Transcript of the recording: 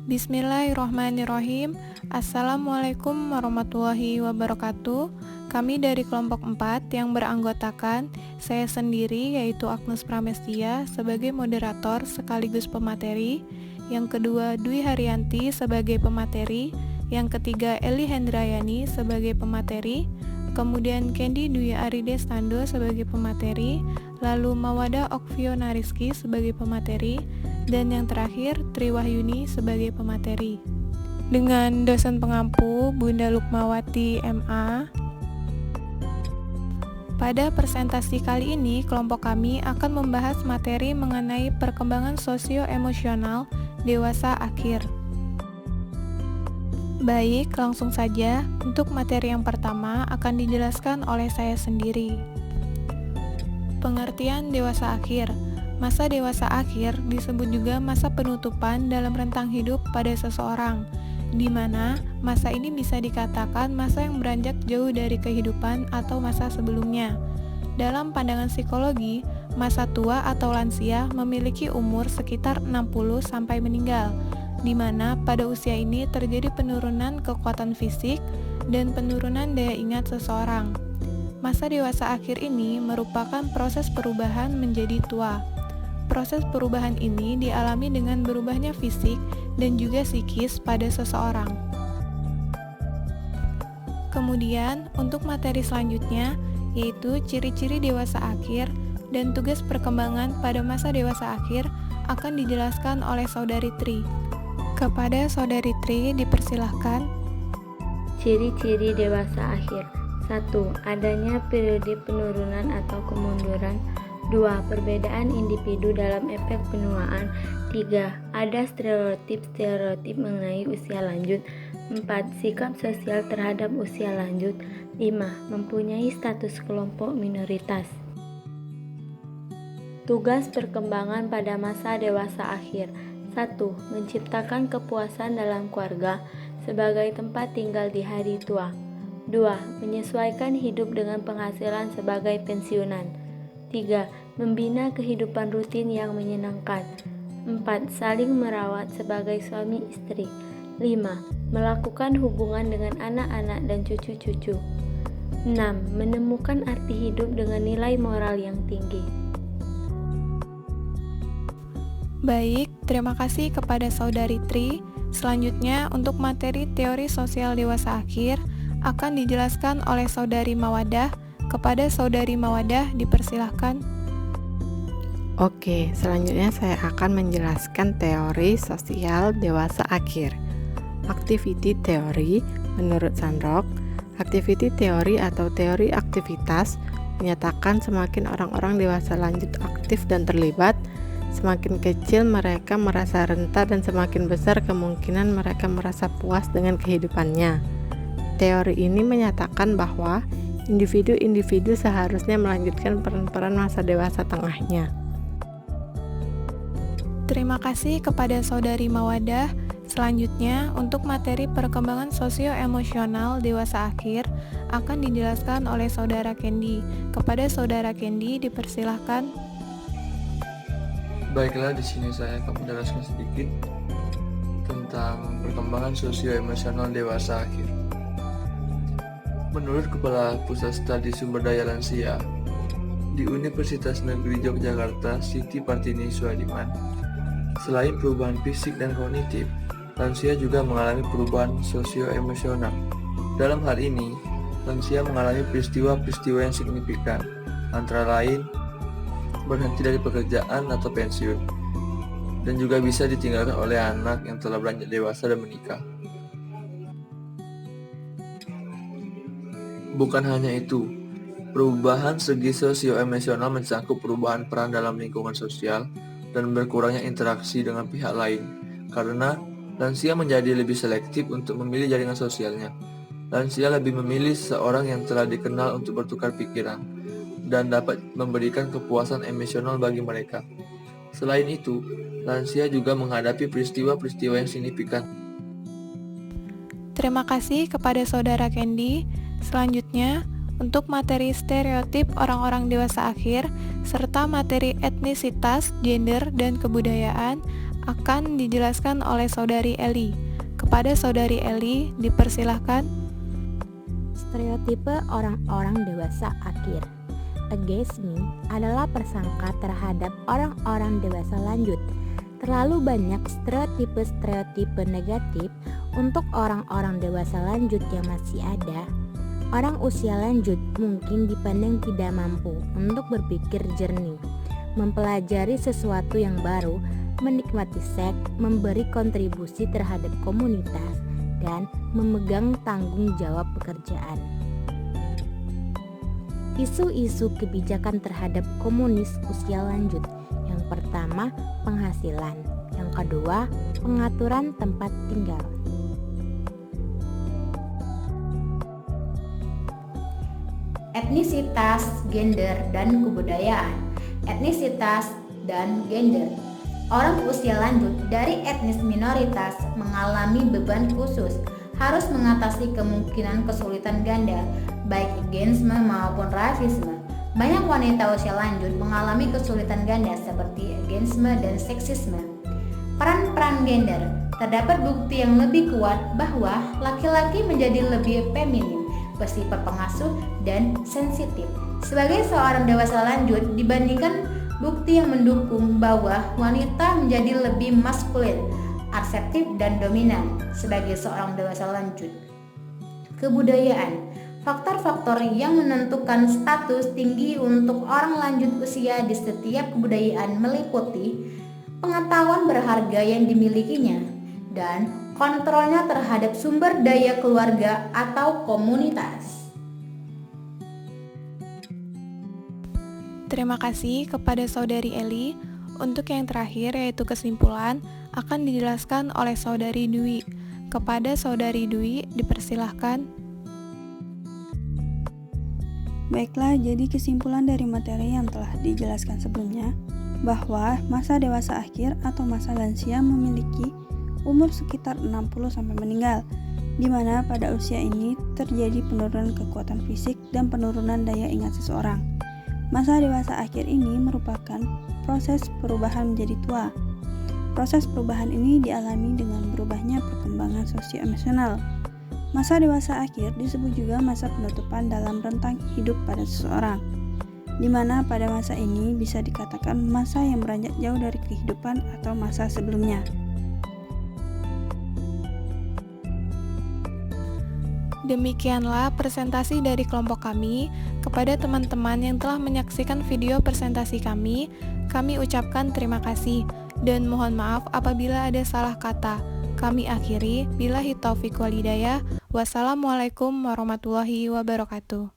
Bismillahirrohmanirrohim. Assalamualaikum warahmatullahi wabarakatuh. Kami dari kelompok 4 yang beranggotakan saya sendiri yaitu Agnes Pramestia sebagai moderator sekaligus pemateri, yang kedua Dwi Haryanti sebagai pemateri, yang ketiga Eli Hendrayani sebagai pemateri, kemudian Kendi Dwi Aridestando sebagai pemateri, lalu Mawada Okvio Nariski sebagai pemateri, dan yang terakhir Tri Wahyuni sebagai pemateri. Dengan dosen pengampu Bunda Lukmawati MA. Pada presentasi kali ini, kelompok kami akan membahas materi mengenai perkembangan sosio-emosional dewasa akhir. Baik, langsung saja. Untuk materi yang pertama akan dijelaskan oleh saya sendiri. Pengertian dewasa akhir. Masa dewasa akhir disebut juga masa penutupan dalam rentang hidup pada seseorang, di mana masa ini bisa dikatakan masa yang beranjak jauh dari kehidupan atau masa sebelumnya. Dalam pandangan psikologi, masa tua atau lansia memiliki umur sekitar 60 sampai meninggal, di mana pada usia ini terjadi penurunan kekuatan fisik dan penurunan daya ingat seseorang. Masa dewasa akhir ini merupakan proses perubahan menjadi tua. Proses perubahan ini dialami dengan berubahnya fisik dan juga psikis pada seseorang. Kemudian, untuk materi selanjutnya, yaitu ciri-ciri dewasa akhir dan tugas perkembangan pada masa dewasa akhir akan dijelaskan oleh Saudari Tri. Kepada Saudari Tri dipersilahkan. Ciri-ciri dewasa akhir. 1. Adanya periode penurunan atau kemunduran. 2. Perbedaan individu dalam efek penuaan. 3. Ada stereotip mengenai usia lanjut. 4. Sikap sosial terhadap usia lanjut. 5. Mempunyai status kelompok minoritas. Tugas perkembangan pada masa dewasa akhir. 1. Menciptakan kepuasan dalam keluarga sebagai tempat tinggal di hari tua. 2. Menyesuaikan hidup dengan penghasilan sebagai pensiunan. 3. Membina kehidupan rutin yang menyenangkan. 4. Saling merawat sebagai suami istri. 5. Melakukan hubungan dengan anak-anak dan cucu-cucu. 6. Menemukan arti hidup dengan nilai moral yang tinggi. Baik, terima kasih kepada Saudari Tri. Selanjutnya, untuk materi teori sosial dewasa akhir akan dijelaskan oleh Saudari Mawadah. Kepada Saudari Mawadah dipersilahkan. Oke, selanjutnya saya akan menjelaskan teori sosial dewasa akhir. Activity theory menurut Sandrock, activity theory atau teori aktivitas menyatakan semakin orang-orang dewasa lanjut aktif dan terlibat, semakin kecil mereka merasa renta dan semakin besar kemungkinan mereka merasa puas dengan kehidupannya. Teori ini menyatakan bahwa individu-individu seharusnya melanjutkan peran-peran masa dewasa tengahnya. Terima kasih kepada Saudari Mawadah. Selanjutnya, untuk materi perkembangan sosio-emosional dewasa akhir akan dijelaskan oleh Saudara Kendi. Kepada Saudara Kendi dipersilahkan. Baiklah, di sini saya akan menjelaskan sedikit tentang perkembangan sosio-emosional dewasa akhir. Menurut Kepala Pusat Studi Sumber Daya Lansia di Universitas Negeri Yogyakarta, Siti Partini Suadiman, selain perubahan fisik dan kognitif, lansia juga mengalami perubahan sosio-emosional. Dalam hal ini, lansia mengalami peristiwa-peristiwa yang signifikan, antara lain berhenti dari pekerjaan atau pensiun, dan juga bisa ditinggalkan oleh anak yang telah beranjak dewasa dan menikah. Bukan hanya itu, perubahan segi sosio-emosional mencakup perubahan peran dalam lingkungan sosial dan berkurangnya interaksi dengan pihak lain, karena lansia menjadi lebih selektif untuk memilih jaringan sosialnya. Lansia lebih memilih seseorang yang telah dikenal untuk bertukar pikiran dan dapat memberikan kepuasan emosional bagi mereka. Selain itu, lansia juga menghadapi peristiwa-peristiwa yang signifikan. Terima kasih kepada Saudara Kendi. Selanjutnya, untuk materi stereotip orang-orang dewasa akhir, serta materi etnisitas, gender, dan kebudayaan akan dijelaskan oleh Saudari Eli. Kepada Saudari Eli, dipersilahkan. Stereotipe orang-orang dewasa akhir. Ageism adalah persangka terhadap orang-orang dewasa lanjut. Terlalu banyak stereotipe negatif untuk orang-orang dewasa lanjut yang masih ada. Orang usia lanjut mungkin dipandang tidak mampu untuk berpikir jernih, mempelajari sesuatu yang baru, menikmati seks, memberi kontribusi terhadap komunitas, dan memegang tanggung jawab pekerjaan. Isu-isu kebijakan terhadap komunis usia lanjut. Yang pertama, penghasilan. Yang kedua, pengaturan tempat tinggal. Etnisitas, gender, dan kebudayaan. Etnisitas dan gender. Orang usia lanjut dari etnis minoritas mengalami beban khusus, harus mengatasi kemungkinan kesulitan ganda, baik ageisme maupun rasisme. Banyak wanita usia lanjut mengalami kesulitan ganda seperti ageisme dan seksisme. Peran-peran gender. Terdapat bukti yang lebih kuat bahwa laki-laki menjadi lebih feminim, bersifat pengasuh, dan sensitif sebagai seorang dewasa lanjut dibandingkan bukti yang mendukung bahwa wanita menjadi lebih maskulin, asertif, dan dominan sebagai seorang dewasa lanjut. Kebudayaan. Faktor-faktor yang menentukan status tinggi untuk orang lanjut usia di setiap kebudayaan meliputi pengetahuan berharga yang dimilikinya dan kontrolnya terhadap sumber daya keluarga atau komunitas. Terima kasih kepada Saudari Eli. Untuk yang terakhir yaitu kesimpulan akan dijelaskan oleh Saudari Dwi. Kepada Saudari Dwi dipersilahkan. Baiklah, jadi kesimpulan dari materi yang telah dijelaskan sebelumnya, bahwa masa dewasa akhir atau masa lansia memiliki umur sekitar 60 sampai meninggal, di mana pada usia ini terjadi penurunan kekuatan fisik dan penurunan daya ingat seseorang. Masa dewasa akhir ini merupakan proses perubahan menjadi tua. Proses perubahan ini dialami dengan berubahnya perkembangan sosio-emosional. Masa dewasa akhir disebut juga masa penutupan dalam rentang hidup pada seseorang, di mana pada masa ini bisa dikatakan masa yang beranjak jauh dari kehidupan atau masa sebelumnya. Demikianlah presentasi dari kelompok kami. Kepada teman-teman yang telah menyaksikan video presentasi kami ucapkan terima kasih dan mohon maaf apabila ada salah kata. Kami akhiri, billahi taufiq wal hidayah. Wassalamualaikum warahmatullahi wabarakatuh.